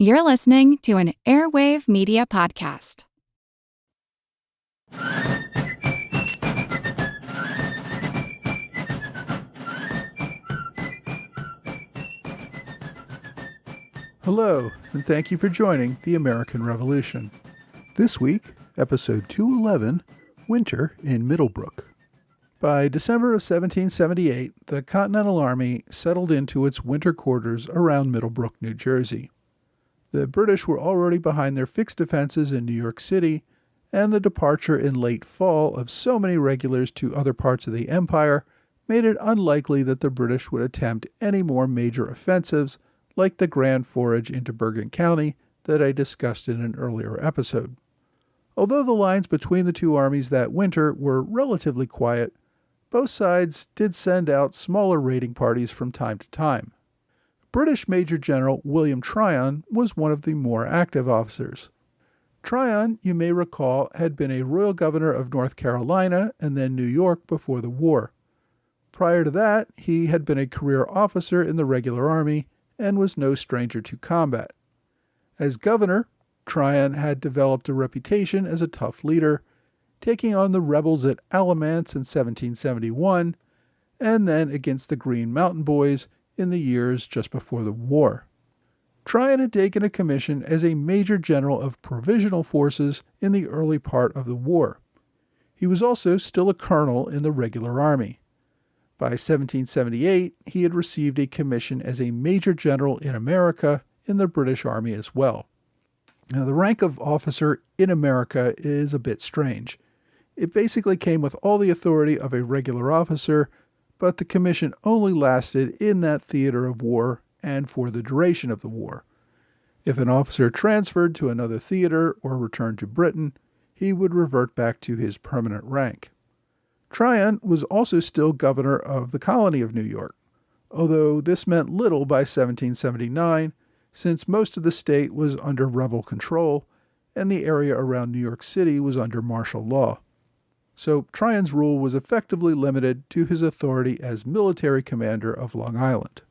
You're listening to an Airwave Media Podcast. Hello, and thank you for joining the American Revolution. This week, episode 211, Winter in Middlebrook. By December of 1778, the Continental Army settled into its winter quarters around Middlebrook, New Jersey. The British were already behind their fixed defenses in New York City, and the departure in late fall of so many regulars to other parts of the empire made it unlikely that the British would attempt any more major offensives like the grand forage into Bergen County that I discussed in an earlier episode. Although the lines between the two armies that winter were relatively quiet, both sides did send out smaller raiding parties from time to time. British Major General William Tryon was one of the more active officers. Tryon, you may recall, had been a royal governor of North Carolina and then New York before the war. Prior to that, he had been a career officer in the regular army and was no stranger to combat. As governor, Tryon had developed a reputation as a tough leader, taking on the rebels at Alamance in 1771, and then against the Green Mountain Boys in the years just before the war. Tryon had taken a commission as a major general of provisional forces in the early part of the war. He was also still a colonel in the regular army. By 1778, he had received a commission as a major general in America in the British Army as well. Now, the rank of officer in America is a bit strange. It basically came with all the authority of a regular officer, but the commission only lasted in that theater of war and for the duration of the war. If an officer transferred to another theater or returned to Britain, he would revert back to his permanent rank. Tryon was also still governor of the colony of New York, although this meant little by 1779, since most of the state was under rebel control and the area around New York City was under martial law. So Tryon's rule was effectively limited to his authority as military commander of Long Island.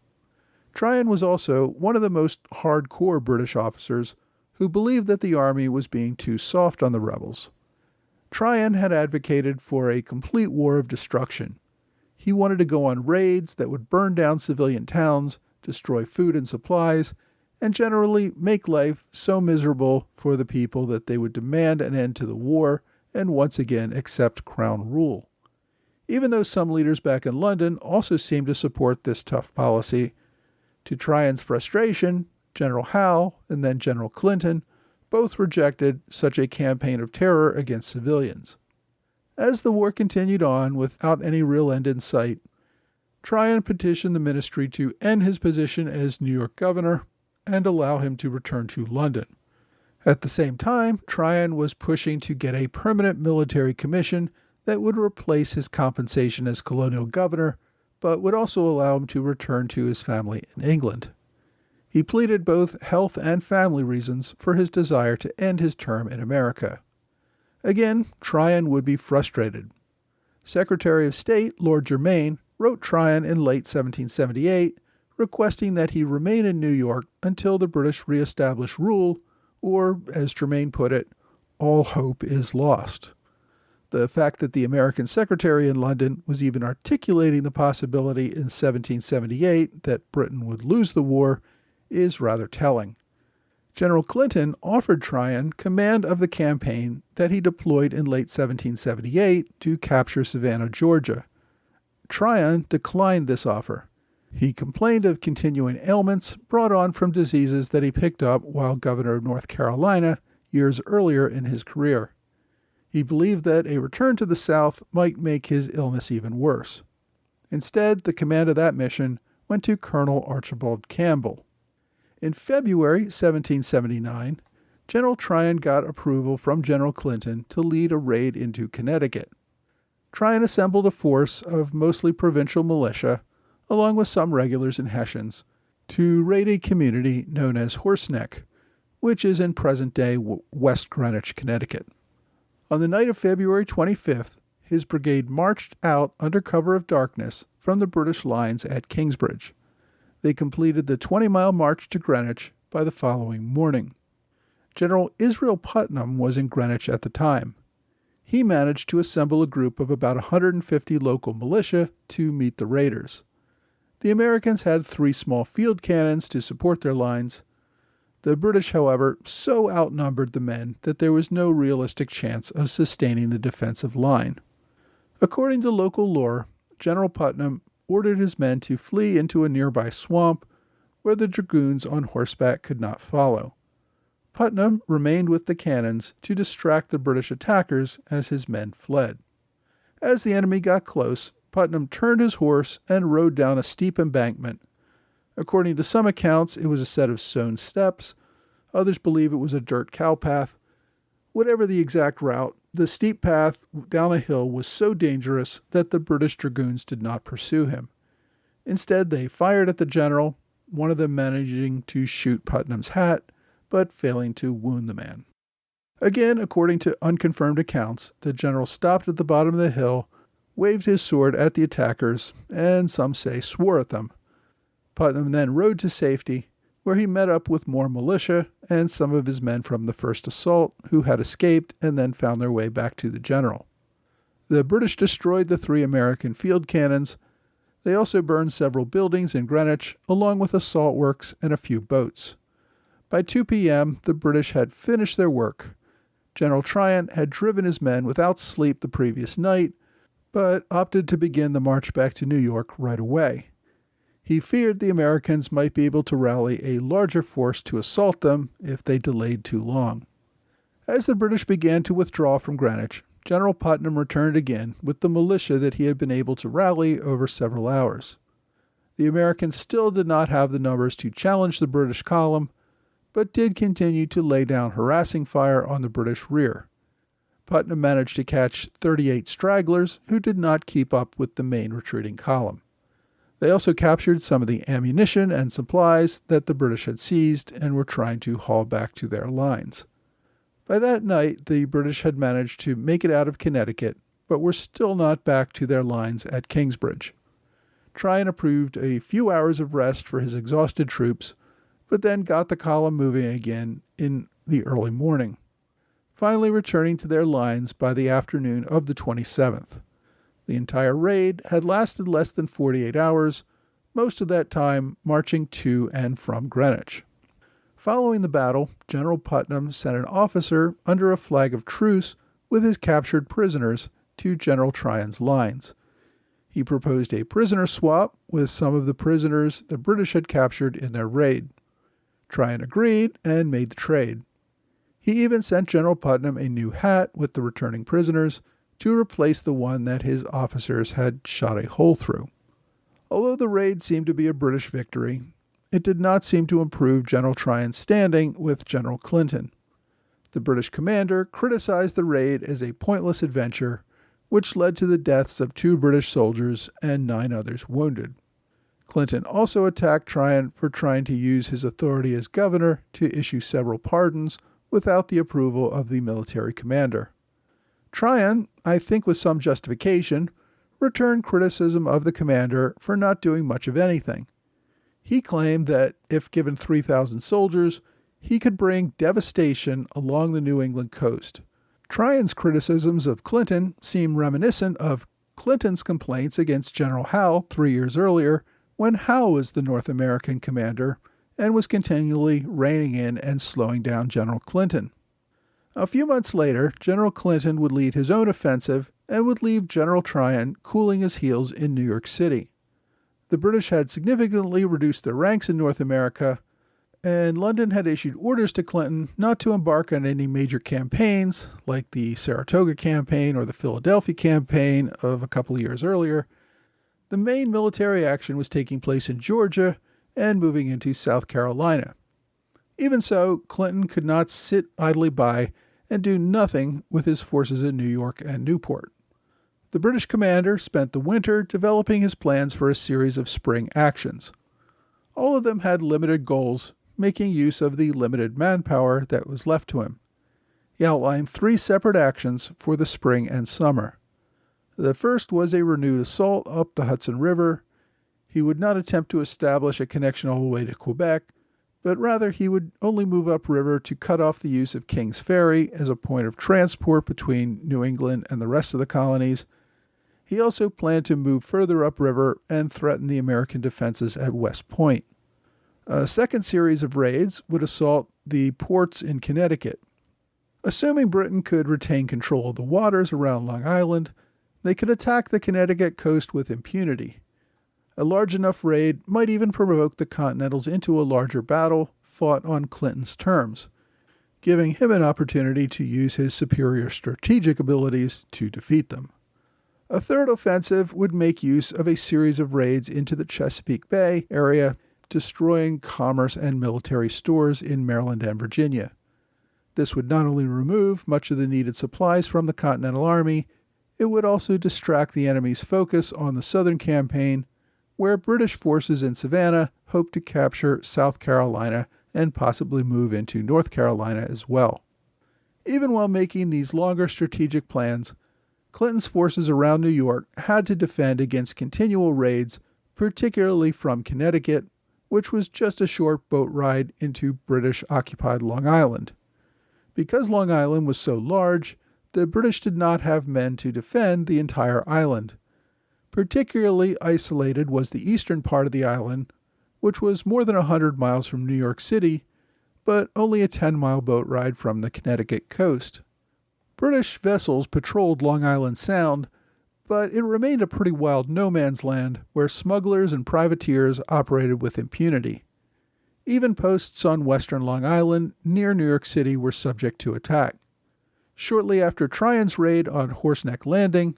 Tryon was also one of the most hardcore British officers who believed that the army was being too soft on the rebels. Tryon had advocated for a complete war of destruction. He wanted to go on raids that would burn down civilian towns, destroy food and supplies, and generally make life so miserable for the people that they would demand an end to the war and once again accept Crown rule. Even though some leaders back in London also seemed to support this tough policy, to Tryon's frustration, General Howe and then General Clinton both rejected such a campaign of terror against civilians. As the war continued on without any real end in sight, Tryon petitioned the ministry to end his position as New York governor and allow him to return to London. At the same time, Tryon was pushing to get a permanent military commission that would replace his compensation as colonial governor, but would also allow him to return to his family in England. He pleaded both health and family reasons for his desire to end his term in America. Again, Tryon would be frustrated. Secretary of State Lord Germain wrote Tryon in late 1778, requesting that he remain in New York until the British reestablished rule, or, as Germain put it, all hope is lost. The fact that the American secretary in London was even articulating the possibility in 1778 that Britain would lose the war is rather telling. General Clinton offered Tryon command of the campaign that he deployed in late 1778 to capture Savannah, Georgia. Tryon declined this offer. He complained of continuing ailments brought on from diseases that he picked up while governor of North Carolina years earlier in his career. He believed that a return to the South might make his illness even worse. Instead, the command of that mission went to Colonel Archibald Campbell. In February 1779, General Tryon got approval from General Clinton to lead a raid into Connecticut. Tryon assembled a force of mostly provincial militia, along with some regulars and Hessians, to raid a community known as Horseneck, which is in present-day West Greenwich, Connecticut. On the night of February 25th, his brigade marched out under cover of darkness from the British lines at Kingsbridge. They completed the 20-mile march to Greenwich by the following morning. General Israel Putnam was in Greenwich at the time. He managed to assemble a group of about 150 local militia to meet the raiders. The Americans had 3 small field cannons to support their lines. The British, however, so outnumbered the men that there was no realistic chance of sustaining the defensive line. According to local lore, General Putnam ordered his men to flee into a nearby swamp where the dragoons on horseback could not follow. Putnam remained with the cannons to distract the British attackers as his men fled. As the enemy got close, Putnam turned his horse and rode down a steep embankment. According to some accounts, it was a set of stone steps. Others believe it was a dirt cowpath. Whatever the exact route, the steep path down a hill was so dangerous that the British dragoons did not pursue him. Instead, they fired at the general, one of them managing to shoot Putnam's hat, but failing to wound the man. Again, according to unconfirmed accounts, the general stopped at the bottom of the hill, waved his sword at the attackers, and some say swore at them. Putnam then rode to safety, where he met up with more militia and some of his men from the first assault who had escaped and then found their way back to the general. The British destroyed the 3 American field cannons. They also burned several buildings in Greenwich, along with assault works and a few boats. By 2 p.m., the British had finished their work. General Tryon had driven his men without sleep the previous night, but opted to begin the march back to New York right away. He feared the Americans might be able to rally a larger force to assault them if they delayed too long. As the British began to withdraw from Greenwich, General Putnam returned again with the militia that he had been able to rally over several hours. The Americans still did not have the numbers to challenge the British column, but did continue to lay down harassing fire on the British rear. Putnam managed to catch 38 stragglers who did not keep up with the main retreating column. They also captured some of the ammunition and supplies that the British had seized and were trying to haul back to their lines. By that night, the British had managed to make it out of Connecticut, but were still not back to their lines at Kingsbridge. Tryon approved a few hours of rest for his exhausted troops, but then got the column moving again in the early morning, finally returning to their lines by the afternoon of the 27th. The entire raid had lasted less than 48 hours, most of that time marching to and from Greenwich. Following the battle, General Putnam sent an officer under a flag of truce with his captured prisoners to General Tryon's lines. He proposed a prisoner swap with some of the prisoners the British had captured in their raid. Tryon agreed and made the trade. He even sent General Putnam a new hat with the returning prisoners to replace the one that his officers had shot a hole through. Although the raid seemed to be a British victory, it did not seem to improve General Tryon's standing with General Clinton. The British commander criticized the raid as a pointless adventure, which led to the deaths of 2 British soldiers and 9 others wounded. Clinton also attacked Tryon for trying to use his authority as governor to issue several pardons without the approval of the military commander. Tryon, I think with some justification, returned criticism of the commander for not doing much of anything. He claimed that if given 3,000 soldiers, he could bring devastation along the New England coast. Tryon's criticisms of Clinton seem reminiscent of Clinton's complaints against General Howe 3 years earlier, when Howe was the North American commander and was continually reining in and slowing down General Clinton. A few months later, General Clinton would lead his own offensive and would leave General Tryon cooling his heels in New York City. The British had significantly reduced their ranks in North America, and London had issued orders to Clinton not to embark on any major campaigns like the Saratoga campaign or the Philadelphia campaign of a couple of years earlier. The main military action was taking place in Georgia and moving into South Carolina. Even so, Clinton could not sit idly by and do nothing with his forces in New York and Newport. The British commander spent the winter developing his plans for a series of spring actions. All of them had limited goals, making use of the limited manpower that was left to him. He outlined 3 separate actions for the spring and summer. The first was a renewed assault up the Hudson River. He would not attempt to establish a connection all the way to Quebec, but rather he would only move upriver to cut off the use of King's Ferry as a point of transport between New England and the rest of the colonies. He also planned to move further upriver and threaten the American defenses at West Point. A second series of raids would assault the ports in Connecticut. Assuming Britain could retain control of the waters around Long Island, they could attack the Connecticut coast with impunity. A large enough raid might even provoke the Continentals into a larger battle fought on Clinton's terms, giving him an opportunity to use his superior strategic abilities to defeat them. A third offensive would make use of a series of raids into the Chesapeake Bay area, destroying commerce and military stores in Maryland and Virginia. This would not only remove much of the needed supplies from the Continental Army, it would also distract the enemy's focus on the Southern campaign, where British forces in Savannah hoped to capture South Carolina and possibly move into North Carolina as well. Even while making these longer strategic plans, Clinton's forces around New York had to defend against continual raids, particularly from Connecticut, which was just a short boat ride into British-occupied Long Island. Because Long Island was so large, the British did not have men to defend the entire island. Particularly isolated was the eastern part of the island, which was more than 100 miles from New York City, but only a 10-mile boat ride from the Connecticut coast. British vessels patrolled Long Island Sound, but it remained a pretty wild no-man's land where smugglers and privateers operated with impunity. Even posts on western Long Island near New York City were subject to attack. Shortly after Tryon's raid on Horseneck Landing,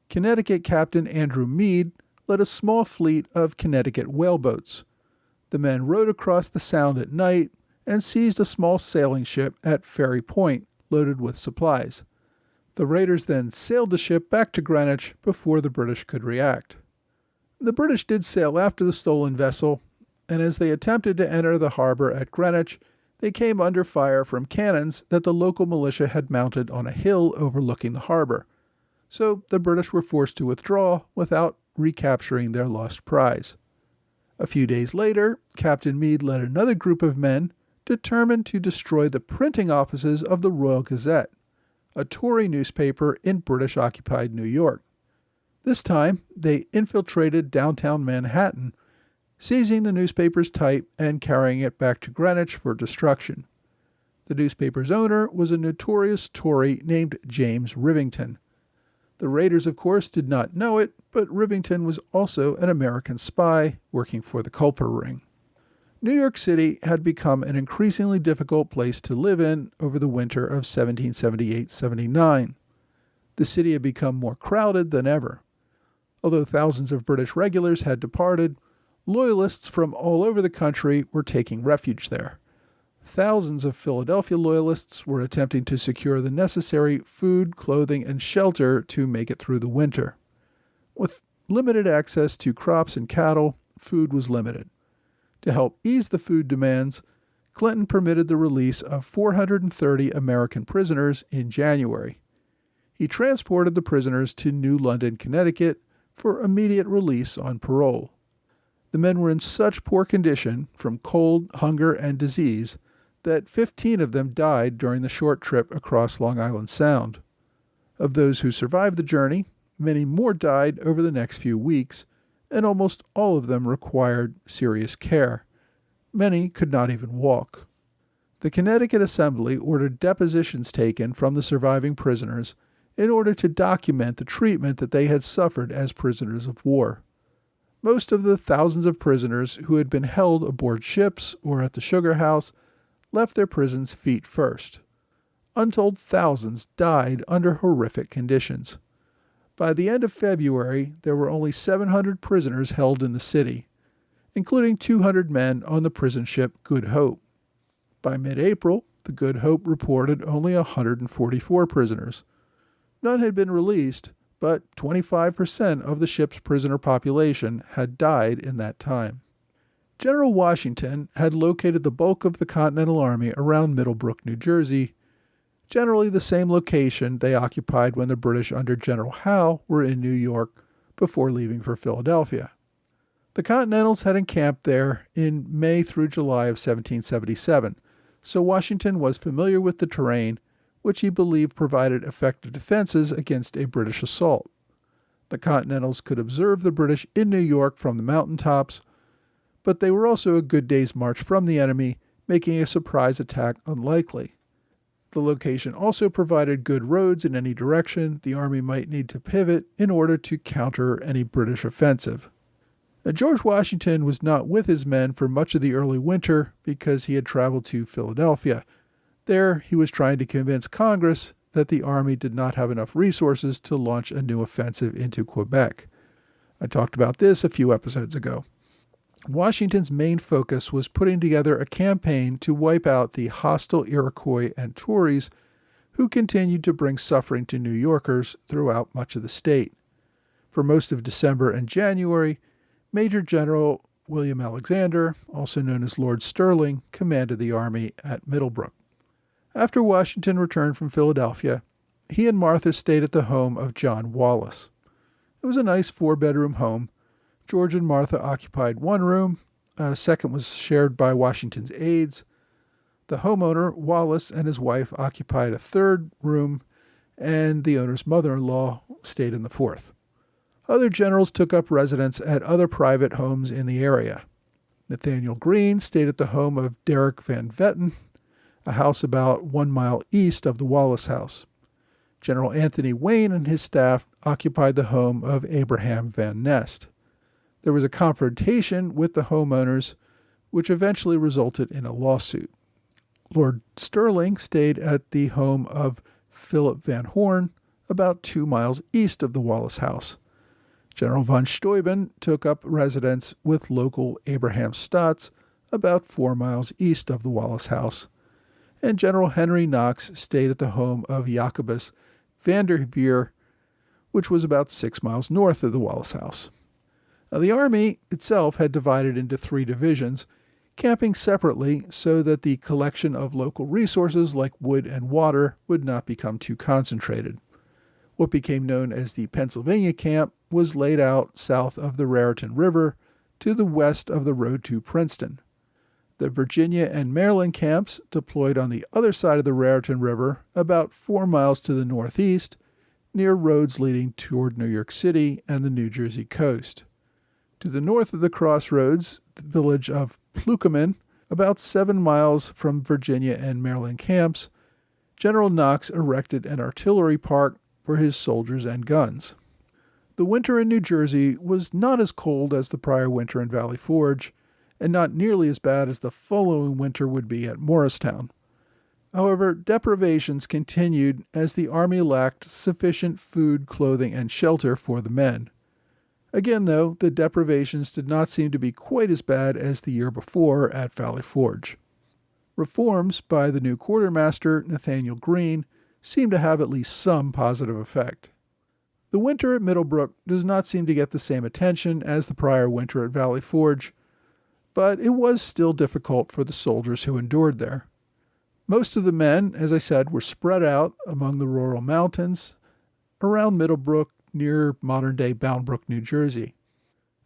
Connecticut Captain Andrew Meade led a small fleet of Connecticut whaleboats. The men rowed across the Sound at night and seized a small sailing ship at Ferry Point loaded with supplies. The raiders then sailed the ship back to Greenwich before the British could react. The British did sail after the stolen vessel, and as they attempted to enter the harbor at Greenwich, they came under fire from cannons that the local militia had mounted on a hill overlooking the harbor. So the British were forced to withdraw without recapturing their lost prize. A few days later, Captain Meade led another group of men determined to destroy the printing offices of the Royal Gazette, a Tory newspaper in British-occupied New York. This time, they infiltrated downtown Manhattan, seizing the newspaper's type and carrying it back to Greenwich for destruction. The newspaper's owner was a notorious Tory named James Rivington. The raiders, of course, did not know it, but Rivington was also an American spy working for the Culper Ring. New York City had become an increasingly difficult place to live in over the winter of 1778-79. The city had become more crowded than ever. Although thousands of British regulars had departed, loyalists from all over the country were taking refuge there. Thousands of Philadelphia loyalists were attempting to secure the necessary food, clothing, and shelter to make it through the winter. With limited access to crops and cattle, food was limited. To help ease the food demands, Clinton permitted the release of 430 American prisoners in January. He transported the prisoners to New London, Connecticut, for immediate release on parole. The men were in such poor condition from cold, hunger, and disease that 15 of them died during the short trip across Long Island Sound. Of those who survived the journey, many more died over the next few weeks, and almost all of them required serious care. Many could not even walk. The Connecticut Assembly ordered depositions taken from the surviving prisoners in order to document the treatment that they had suffered as prisoners of war. Most of the thousands of prisoners who had been held aboard ships or at the sugar house left their prisons feet first. Untold thousands died under horrific conditions. By the end of February, there were only 700 prisoners held in the city, including 200 men on the prison ship Good Hope. By mid-April, the Good Hope reported only 144 prisoners. None had been released, but 25% of the ship's prisoner population had died in that time. General Washington had located the bulk of the Continental Army around Middlebrook, New Jersey, generally the same location they occupied when the British under General Howe were in New York before leaving for Philadelphia. The Continentals had encamped there in May through July of 1777, so Washington was familiar with the terrain, which he believed provided effective defenses against a British assault. The Continentals could observe the British in New York from the mountaintops, but they were also a good day's march from the enemy, making a surprise attack unlikely. The location also provided good roads in any direction the army might need to pivot in order to counter any British offensive. Now, George Washington was not with his men for much of the early winter because he had traveled to Philadelphia. There, he was trying to convince Congress that the army did not have enough resources to launch a new offensive into Quebec. I talked about this a few episodes ago. Washington's main focus was putting together a campaign to wipe out the hostile Iroquois and Tories who continued to bring suffering to New Yorkers throughout much of the state. For most of December and January, Major General William Alexander, also known as Lord Stirling, commanded the army at Middlebrook. After Washington returned from Philadelphia, he and Martha stayed at the home of John Wallace. It was a nice 4-bedroom home. George and Martha occupied one room. A second was shared by Washington's aides. The homeowner, Wallace, and his wife occupied a third room, and the owner's mother-in-law stayed in the fourth. Other generals took up residence at other private homes in the area. Nathaniel Greene stayed at the home of Derrick Van Vetten, a house about 1 mile east of the Wallace house. General Anthony Wayne and his staff occupied the home of Abraham Van Nest. There was a confrontation with the homeowners, which eventually resulted in a lawsuit. Lord Stirling stayed at the home of Philip Van Horn, about 2 miles east of the Wallace house. General von Steuben took up residence with local Abraham Stotts, about 4 miles east of the Wallace house, and General Henry Knox stayed at the home of Jacobus Vanderveer, which was about 6 miles north of the Wallace house. Now, the army itself had divided into 3 divisions, camping separately so that the collection of local resources like wood and water would not become too concentrated. What became known as the Pennsylvania Camp was laid out south of the Raritan River to the west of the road to Princeton. The Virginia and Maryland camps deployed on the other side of the Raritan River, about 4 miles to the northeast, near roads leading toward New York City and the New Jersey coast. To the north of the crossroads, the village of Plukemin, about 7 miles from Virginia and Maryland camps, General Knox erected an artillery park for his soldiers and guns. The winter in New Jersey was not as cold as the prior winter in Valley Forge, and not nearly as bad as the following winter would be at Morristown. However, deprivations continued as the army lacked sufficient food, clothing, and shelter for the men. Again, though, the deprivations did not seem to be quite as bad as the year before at Valley Forge. Reforms by the new quartermaster, Nathaniel Greene, seemed to have at least some positive effect. The winter at Middlebrook does not seem to get the same attention as the prior winter at Valley Forge, but it was still difficult for the soldiers who endured there. Most of the men, as I said, were spread out among the rural mountains around Middlebrook near modern-day Bound Brook, New Jersey.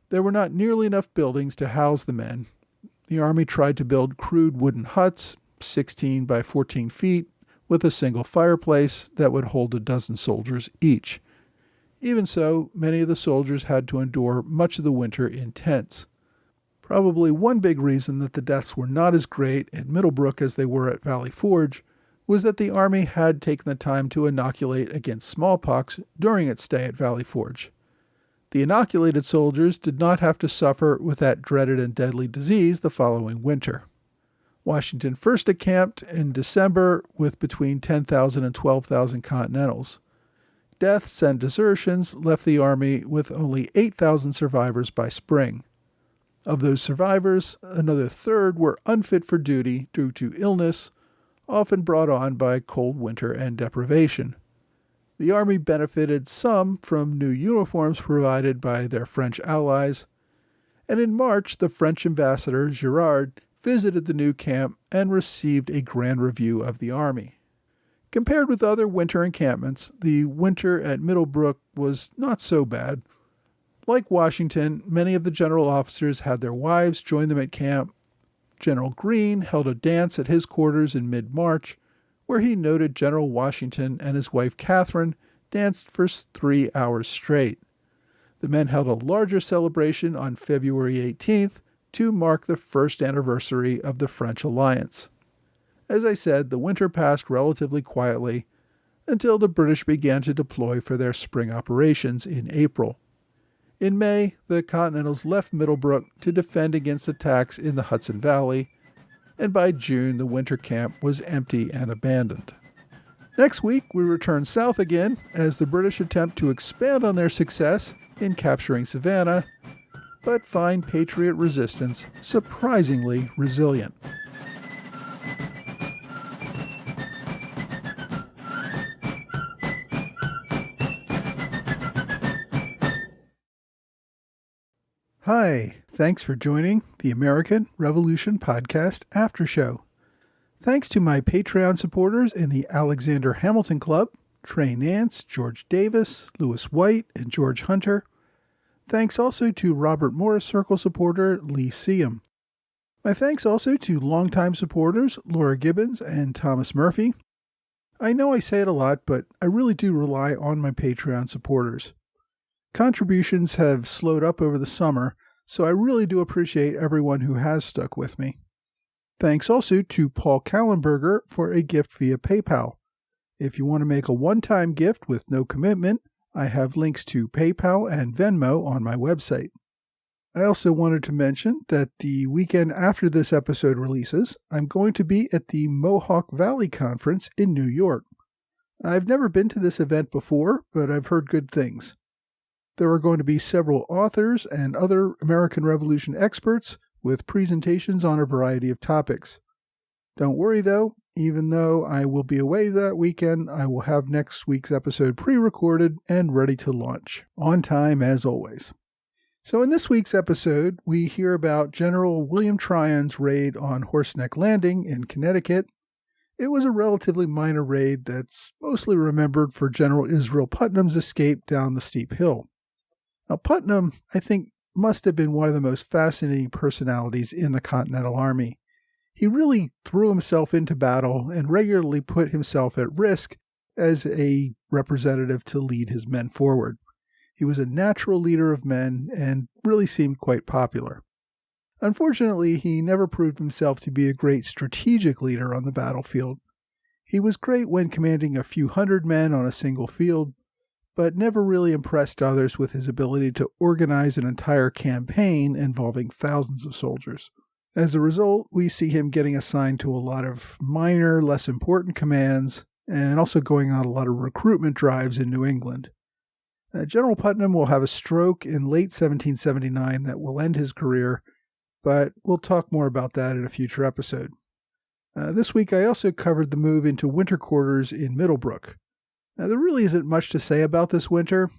There were not nearly enough buildings to house the men. The army tried to build crude wooden huts, 16 by 14 feet, with a single fireplace that would hold a dozen soldiers each. Even so, many of the soldiers had to endure much of the winter in tents. Probably one big reason that the deaths were not as great at Middlebrook as they were at Valley Forge was that the army had taken the time to inoculate against smallpox during its stay at Valley Forge. The inoculated soldiers did not have to suffer with that dreaded and deadly disease the following winter. Washington first encamped in December with between 10,000 and 12,000 Continentals. Deaths and desertions left the army with only 8,000 survivors by spring. Of those survivors, another third were unfit for duty due to illness, often brought on by cold winter and deprivation. The army benefited some from new uniforms provided by their French allies, and in March the French ambassador Girard visited the new camp and received a grand review of the army. Compared with other winter encampments, the winter at Middlebrook was not so bad. Like Washington, many of the general officers had their wives join them at camp. General Greene held a dance at his quarters in mid-March, where he noted General Washington and his wife Catherine danced for 3 hours straight. The men held a larger celebration on February 18th to mark the first anniversary of the French alliance. As I said, the winter passed relatively quietly until the British began to deploy for their spring operations in April. In May, the Continentals left Middlebrook to defend against attacks in the Hudson Valley, and by June the winter camp was empty and abandoned. Next week, we return south again as the British attempt to expand on their success in capturing Savannah, but find Patriot resistance surprisingly resilient. Hi, thanks for joining the American Revolution Podcast After Show. Thanks to my Patreon supporters in the Alexander Hamilton Club, Trey Nance, George Davis, Lewis White, and George Hunter. Thanks also to Robert Morris Circle supporter Lee Seam. My thanks also to longtime supporters Laura Gibbons and Thomas Murphy. I know I say it a lot, but I really do rely on my Patreon supporters. Contributions have slowed up over the summer, so I really do appreciate everyone who has stuck with me. Thanks also to Paul Kallenberger for a gift via PayPal. If you want to make a one-time gift with no commitment, I have links to PayPal and Venmo on my website. I also wanted to mention that the weekend after this episode releases, I'm going to be at the Mohawk Valley Conference in New York. I've never been to this event before, but I've heard good things. There are going to be several authors and other American Revolution experts with presentations on a variety of topics. Don't worry though, even though I will be away that weekend, I will have next week's episode pre-recorded and ready to launch, on time as always. So in this week's episode, we hear about General William Tryon's raid on Horseneck Landing in Connecticut. It was a relatively minor raid that's mostly remembered for General Israel Putnam's escape down the steep hill. Now, Putnam, I think, must have been one of the most fascinating personalities in the Continental Army. He really threw himself into battle and regularly put himself at risk as a representative to lead his men forward. He was a natural leader of men and really seemed quite popular. Unfortunately, he never proved himself to be a great strategic leader on the battlefield. He was great when commanding a few hundred men on a single field, but never really impressed others with his ability to organize an entire campaign involving thousands of soldiers. As a result, we see him getting assigned to a lot of minor, less important commands, and also going on a lot of recruitment drives in New England. General Putnam will have a stroke in late 1779 that will end his career, but we'll talk more about that in a future episode. This week I also covered the move into winter quarters in Middlebrook. Now, there really isn't much to say about this winter.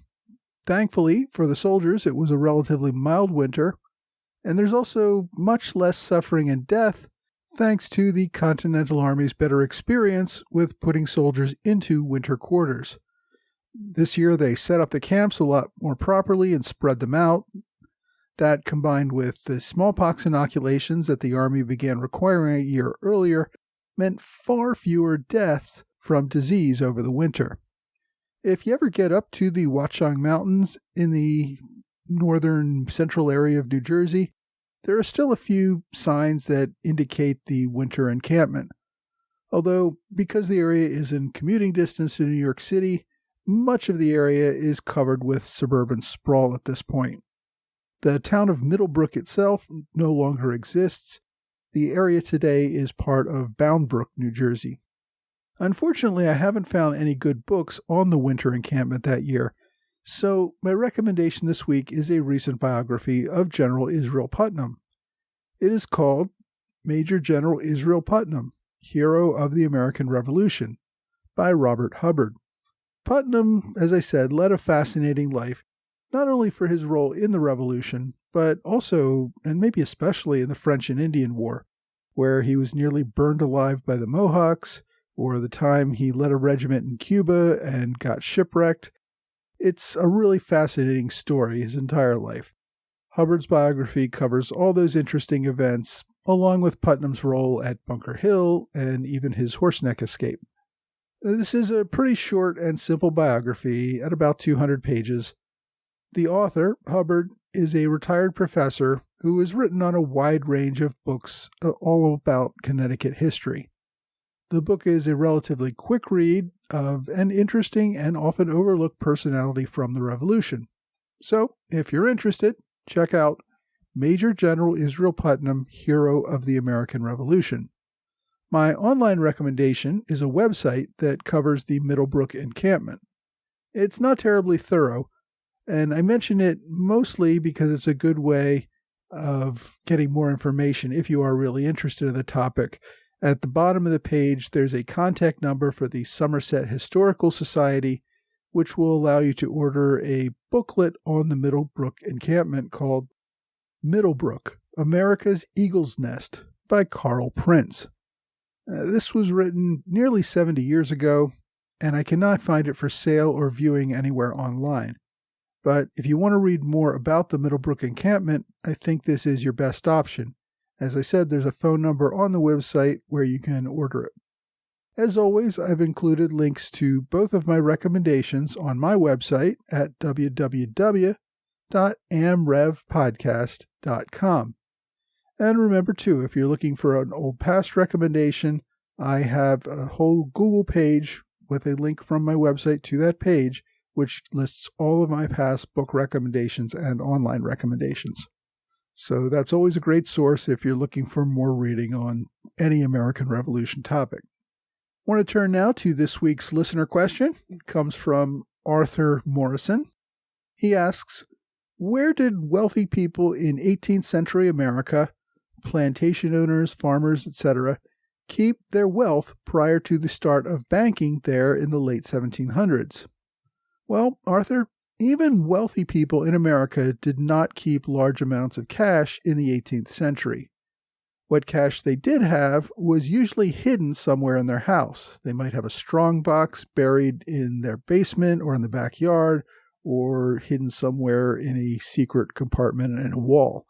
Thankfully, for the soldiers, it was a relatively mild winter, and there's also much less suffering and death thanks to the Continental Army's better experience with putting soldiers into winter quarters. This year, they set up the camps a lot more properly and spread them out. That, combined with the smallpox inoculations that the Army began requiring a year earlier, meant far fewer deaths from disease over the winter. If you ever get up to the Watchung Mountains in the northern central area of New Jersey, there are still a few signs that indicate the winter encampment. Although, because the area is in commuting distance to New York City, much of the area is covered with suburban sprawl at this point. The town of Middlebrook itself no longer exists. The area today is part of Bound Brook, New Jersey. Unfortunately, I haven't found any good books on the winter encampment that year, so my recommendation this week is a recent biography of General Israel Putnam. It is called Major General Israel Putnam, Hero of the American Revolution, by Robert Hubbard. Putnam, as I said, led a fascinating life, not only for his role in the Revolution, but also, and maybe especially, in the French and Indian War, where he was nearly burned alive by the Mohawks, or the time he led a regiment in Cuba and got shipwrecked. It's a really fascinating story, his entire life. Hubbard's biography covers all those interesting events, along with Putnam's role at Bunker Hill and even his Horseneck escape. This is a pretty short and simple biography at about 200 pages. The author, Hubbard, is a retired professor who has written on a wide range of books all about Connecticut history. The book is a relatively quick read of an interesting and often overlooked personality from the Revolution. So, if you're interested, check out Major General Israel Putnam, Hero of the American Revolution. My online recommendation is a website that covers the Middlebrook encampment. It's not terribly thorough, and I mention it mostly because it's a good way of getting more information if you are really interested in the topic. At the bottom of the page, there's a contact number for the Somerset Historical Society, which will allow you to order a booklet on the Middlebrook encampment called Middlebrook, America's Eagle's Nest by Carl Prince. This was written nearly 70 years ago, and I cannot find it for sale or viewing anywhere online. But if you want to read more about the Middlebrook encampment, I think this is your best option. As I said, there's a phone number on the website where you can order it. As always, I've included links to both of my recommendations on my website at www.amrevpodcast.com. And remember, too, if you're looking for an old past recommendation, I have a whole Google page with a link from my website to that page, which lists all of my past book recommendations and online recommendations. So that's always a great source if you're looking for more reading on any American Revolution topic. I want to turn now to this week's listener question. It comes from Arthur Morrison. He asks, where did wealthy people in 18th century America, plantation owners, farmers, etc., keep their wealth prior to the start of banking there in the late 1700s? Well, Arthur, even wealthy people in America did not keep large amounts of cash in the 18th century. What cash they did have was usually hidden somewhere in their house. They might have a strong box buried in their basement or in the backyard, or hidden somewhere in a secret compartment in a wall.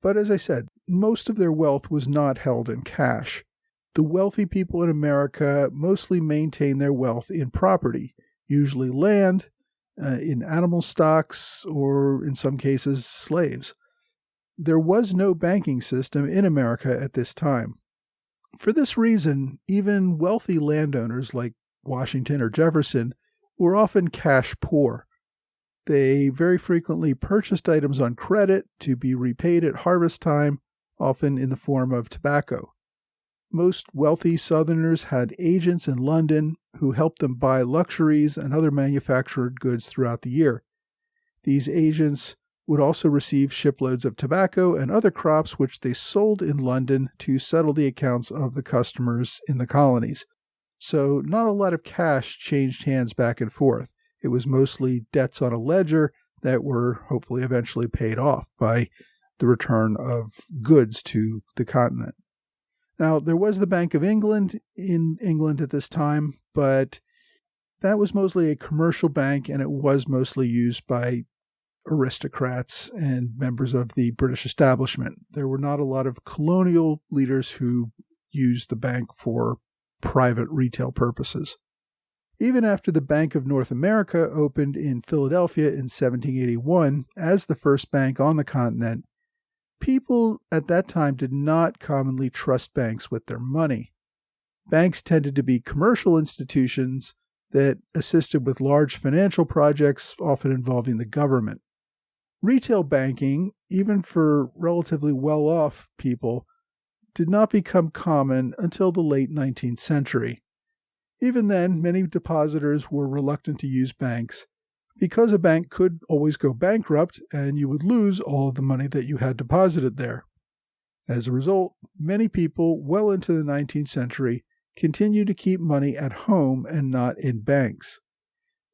But as I said, most of their wealth was not held in cash. The wealthy people in America mostly maintained their wealth in property, usually land, in animal stocks, or in some cases, slaves. There was no banking system in America at this time. For this reason, even wealthy landowners like Washington or Jefferson were often cash poor. They very frequently purchased items on credit to be repaid at harvest time, often in the form of tobacco. Most wealthy Southerners had agents in London who helped them buy luxuries and other manufactured goods throughout the year. These agents would also receive shiploads of tobacco and other crops which they sold in London to settle the accounts of the customers in the colonies. So not a lot of cash changed hands back and forth. It was mostly debts on a ledger that were hopefully eventually paid off by the return of goods to the continent. Now, there was the Bank of England in England at this time, but that was mostly a commercial bank, and it was mostly used by aristocrats and members of the British establishment. There were not a lot of colonial leaders who used the bank for private retail purposes. Even after the Bank of North America opened in Philadelphia in 1781 as the first bank on the continent, people at that time did not commonly trust banks with their money. Banks tended to be commercial institutions that assisted with large financial projects, often involving the government. Retail banking, even for relatively well-off people, did not become common until the late 19th century. Even then, many depositors were reluctant to use banks because a bank could always go bankrupt and you would lose all of the money that you had deposited there. As a result, many people well into the 19th century continued to keep money at home and not in banks.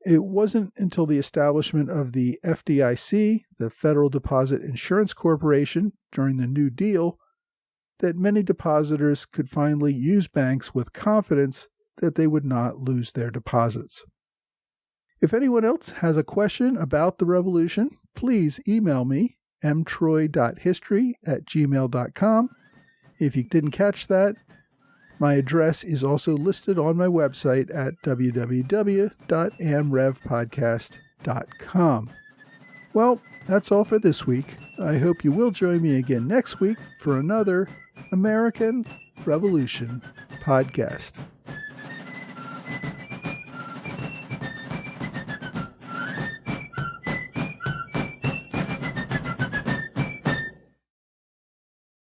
It wasn't until the establishment of the FDIC, the Federal Deposit Insurance Corporation, during the New Deal, that many depositors could finally use banks with confidence that they would not lose their deposits. If anyone else has a question about the Revolution, please email me, mtroy.history@gmail.com. If you didn't catch that, my address is also listed on my website at www.amrevpodcast.com. Well, that's all for this week. I hope you will join me again next week for another American Revolution podcast.